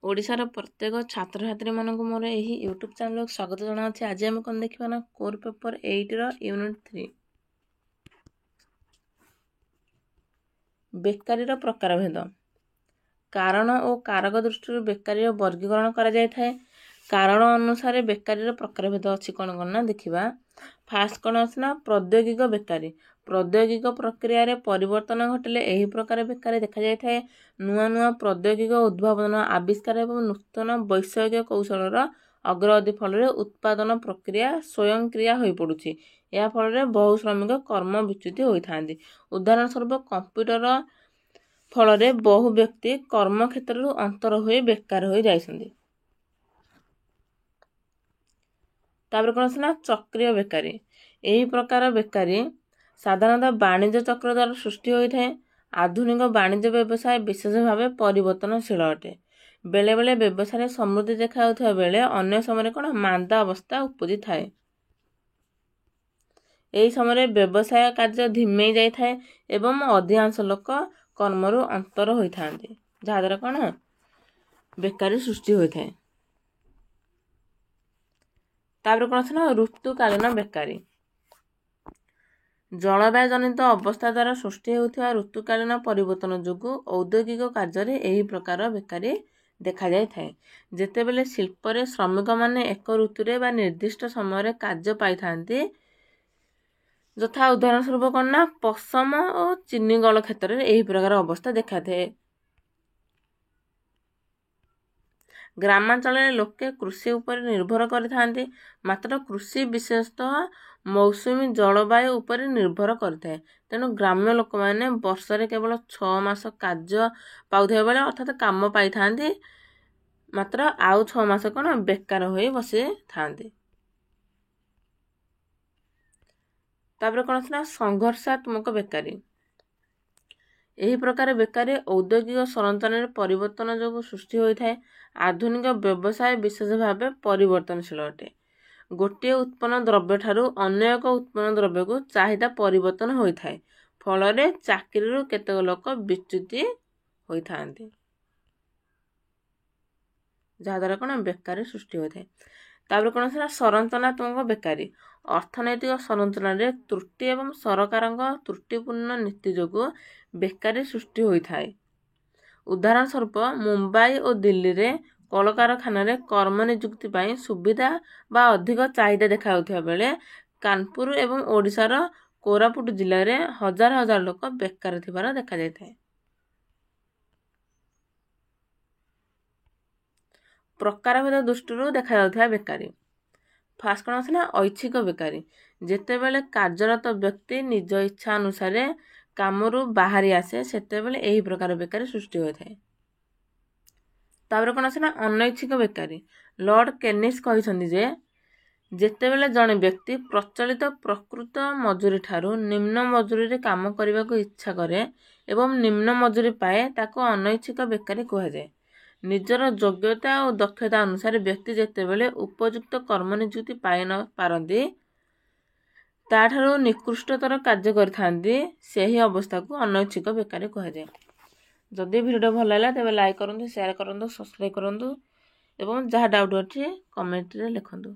ଓଡ଼ିଶାର ପ୍ରତ୍ୟେକ ଛାତ୍ରଛାତ୍ରୀମାନଙ୍କୁ ମୋର ଏହି ୟୁଟ୍ୟୁବ୍ ଚ୍ୟାନେଲକୁ ସ୍ୱାଗତ ଜଣାଉଛି। ଆଜି ଆମେ କ'ଣ ଦେଖିବା ନା କୋର୍ ପେପର୍ 8ର ୟୁନିଟ୍ 3 ବେକାରୀର ପ୍ରକାରଭେଦ। କାରଣ ଓ କାରକ ଦୃଷ୍ଟିରୁ ବେକାରୀର ବର୍ଗୀକରଣ କରାଯାଇଥାଏ। କାରଣ ଅନୁସାରେ ବେକାରୀର ପ୍ରକାରଭେଦ ଅଛି କ'ଣ କ'ଣ ନା ଦେଖିବା। ଫାର୍ଷ୍ଟ କ'ଣ ଅଛି ନା ପ୍ରୌଦ୍ୟୋଗିକ ବେକାରୀ। ପ୍ରୌଦ୍ୟୋଗିକ ପ୍ରକ୍ରିୟାରେ ପରିବର୍ତ୍ତନ ଘଟିଲେ ଏହି ପ୍ରକାର ବେକାରୀ ଦେଖାଯାଇଥାଏ। ନୂଆ ନୂଆ ପ୍ରୌଦ୍ୟୋଗିକ ଉଦ୍ଭାବନ ଆବିଷ୍କାର ଏବଂ ନୂତନ ବୈଷୟିକ କୌଶଳର ଅଗ୍ରଗତି ଫଳରେ ଉତ୍ପାଦନ ପ୍ରକ୍ରିୟା ସ୍ୱୟଂକ୍ରିୟ ହୋଇପଡ଼ୁଛି। ଏହା ଫଳରେ ବହୁ ଶ୍ରମିକ କର୍ମ ବିଚ୍ୟୁତ ହୋଇଥାନ୍ତି। ଉଦାହରଣ ସ୍ୱରୂପ କମ୍ପ୍ୟୁଟର ଫଳରେ ବହୁ ବ୍ୟକ୍ତି କର୍ମକ୍ଷେତ୍ରରୁ ଅନ୍ତର ହୋଇ ବେକାର ହୋଇ ଯାଇଛନ୍ତି। ତାପରେ କ'ଣ ଅଛି ନା ଚକ୍ରୀୟ ବେକାରୀ। ଏହି ପ୍ରକାର ବେକାରୀ ସାଧାରଣତଃ ବାଣିଜ୍ୟ ଚକ୍ର ଦ୍ୱାରା ସୃଷ୍ଟି ହୋଇଥାଏ। ଆଧୁନିକ ବାଣିଜ୍ୟ ବ୍ୟବସାୟ ବିଶେଷ ଭାବେ ପରିବର୍ତ୍ତନଶୀଳ ଅଟେ। ବେଳେବେଳେ ବ୍ୟବସାୟରେ ସମୃଦ୍ଧି ଦେଖାଯାଉଥିବା ବେଳେ ଅନ୍ୟ ସମୟରେ କ'ଣ ମାନ୍ଦା ଅବସ୍ଥା ଉପୁଜିଥାଏ। ଏହି ସମୟରେ ବ୍ୟବସାୟ କାର୍ଯ୍ୟ ଧିମେଇ ଯାଇଥାଏ ଏବଂ ଅଧିକାଂଶ ଲୋକ କର୍ମରୁ ଅନ୍ତର ହୋଇଥାନ୍ତି, ଯାହାଦ୍ୱାରା କ'ଣ ବେକାରୀ ସୃଷ୍ଟି ହୋଇଥାଏ। ତାପରେ କ'ଣ ଅଛି ନା ଋତୁକାଳୀନ ବେକାରୀ। ଜଳବାୟୁ ଜନିତ ଅବସ୍ଥା ଦ୍ୱାରା ସୃଷ୍ଟି ହେଉଥିବା ଋତୁକାଳୀନ ପରିବର୍ତ୍ତନ ଯୋଗୁଁ ଔଦ୍ୟୋଗିକ କାର୍ଯ୍ୟରେ ଏହି ପ୍ରକାର ବେକାରୀ ଦେଖାଯାଇଥାଏ। ଯେତେବେଳେ ଶିଳ୍ପରେ ଶ୍ରମିକମାନେ ଏକ ଋତୁରେ ବା ନିର୍ଦ୍ଦିଷ୍ଟ ସମୟରେ କାର୍ଯ୍ୟ ପାଇଥାନ୍ତି, ଯଥା ଉଦାହରଣ ସ୍ୱରୂପ କ'ଣ ନା ପଶମ ଓ ଚିନି କଳ କ୍ଷେତ୍ରରେ ଏହି ପ୍ରକାର ଅବସ୍ଥା ଦେଖାଥାଏ। ଗ୍ରାମାଞ୍ଚଳରେ ଲୋକେ କୃଷି ଉପରେ ନିର୍ଭର କରିଥାନ୍ତି, ମାତ୍ର କୃଷି ବିଶେଷତଃ ମୌସୁମୀ ଜଳବାୟୁ ଉପରେ ନିର୍ଭର କରିଥାଏ। ତେଣୁ ଗ୍ରାମ୍ୟ ଲୋକମାନେ ବର୍ଷରେ କେବଳ 6 ମାସ କାର୍ଯ୍ୟ ପାଉଥିବା ବେଳେ ଅର୍ଥାତ୍ କାମ ପାଇଥାନ୍ତି, ମାତ୍ର ଆଉ 6 ମାସ କ'ଣ ବେକାର ହୋଇ ବସିଥାନ୍ତି। ତାପରେ କ'ଣ ଅଛି ନା ସଂଘର୍ଷାତ୍ମକ ବେକାରୀ। ଏହି ପ୍ରକାର ବେକାରୀ ଔଦ୍ୟୋଗିକ ସରଞ୍ଚନାରେ ପରିବର୍ତ୍ତନ ଯୋଗୁଁ ସୃଷ୍ଟି ହୋଇଥାଏ। ଆଧୁନିକ ବ୍ୟବସାୟ ବିଶେଷ ଭାବେ ପରିବର୍ତ୍ତନଶୀଳ ଅଟେ। ଗୋଟିଏ ଉତ୍ପନ୍ନ ଦ୍ରବ୍ୟ ଠାରୁ ଅନ୍ୟ ଏକ ଉତ୍ପନ୍ନ ଦ୍ରବ୍ୟକୁ ଚାହିଦା ପରିବର୍ତ୍ତନ ହୋଇଥାଏ, ଫଳରେ ଚାକିରିରୁ କେତେକ ଲୋକ ବିଚ୍ୟୁତ ହୋଇଥାନ୍ତି, ଯାହାଦ୍ୱାରା କ'ଣ ବେକାରୀ ସୃଷ୍ଟି ହୋଇଥାଏ। ତାପରେ କ'ଣ ଅଛି ନା ସଂରଚନାତ୍ମକ ବେକାରୀ। ଅର୍ଥନୈତିକ ସଂରଚନାରେ ତ୍ରୁଟି ଏବଂ ସରକାରଙ୍କ ତ୍ରୁଟିପୂର୍ଣ୍ଣ ନୀତି ଯୋଗୁଁ ବେକାରୀ ସୃଷ୍ଟି ହୋଇଥାଏ। ଉଦାହରଣ ସ୍ୱରୂପ ମୁମ୍ବାଇ ଓ ଦିଲ୍ଲୀରେ କଳକାରଖାନାରେ କର୍ମ ନିଯୁକ୍ତି ପାଇଁ ସୁବିଧା ବା ଅଧିକ ଚାହିଦା ଦେଖାଯାଉଥିବା ବେଳେ କାନପୁର ଏବଂ ଓଡ଼ିଶାର କୋରାପୁଟ ଜିଲ୍ଲାରେ ହଜାର ହଜାର ଲୋକ ବେକାର ଥିବାର ଦେଖାଯାଇଥାଏ। ପ୍ରକାରଭେଦ ଦୃଷ୍ଟିରୁ ଦେଖାଯାଉଥିବା ବେକାରୀ। ଫାର୍ଷ୍ଟ କ'ଣ ଅଛି ନା ଐଚ୍ଛିକ ବେକାରୀ। ଯେତେବେଳେ କାର୍ଯ୍ୟରତ ବ୍ୟକ୍ତି ନିଜ ଇଚ୍ଛା ଅନୁସାରେ କାମରୁ ବାହାରି ଆସେ, ସେତେବେଳେ ଏହି ପ୍ରକାର ବେକାରୀ ସୃଷ୍ଟି ହୋଇଥାଏ। ତାପରେ କ'ଣ ଅଛି ନା ଅନୈଚ୍ଛିକ ବେକାରୀ। ଲର୍ଡ କେନିସ୍ କହିଛନ୍ତି ଯେ ଯେତେବେଳେ ଜଣେ ବ୍ୟକ୍ତି ପ୍ରଚଳିତ ପ୍ରକୃତ ମଜୁରୀ ଠାରୁ ନିମ୍ନ ମଜୁରୀରେ କାମ କରିବାକୁ ଇଚ୍ଛା କରେ ଏବଂ ନିମ୍ନ ମଜୁରୀ ପାଏ, ତାକୁ ଅନୈଚ୍ଛିକ ବେକାରୀ କୁହାଯାଏ। ନିଜର ଯୋଗ୍ୟତା ଓ ଦକ୍ଷତା ଅନୁସାରେ ବ୍ୟକ୍ତି ଯେତେବେଳେ ଉପଯୁକ୍ତ କର୍ମ ନିଯୁକ୍ତି ପାଇ ନ ପାରନ୍ତି, ତାଠାରୁ ନିକୃଷ୍ଟତର କାର୍ଯ୍ୟ କରିଥାନ୍ତି, ସେହି ଅବସ୍ଥାକୁ ଅନୈଚ୍ଛିକ ବେକାରୀ କୁହାଯାଏ। ଯଦି ଭିଡ଼ିଓ ଭଲ ଲାଗିଲା ତେବେ ଲାଇକ୍ କରନ୍ତୁ, ସେୟାର କରନ୍ତୁ, ସବସ୍କ୍ରାଇବ୍ କରନ୍ତୁ ଏବଂ ଯାହା ଡାଉଟ୍ ଅଛି କମେଣ୍ଟରେ ଲେଖନ୍ତୁ।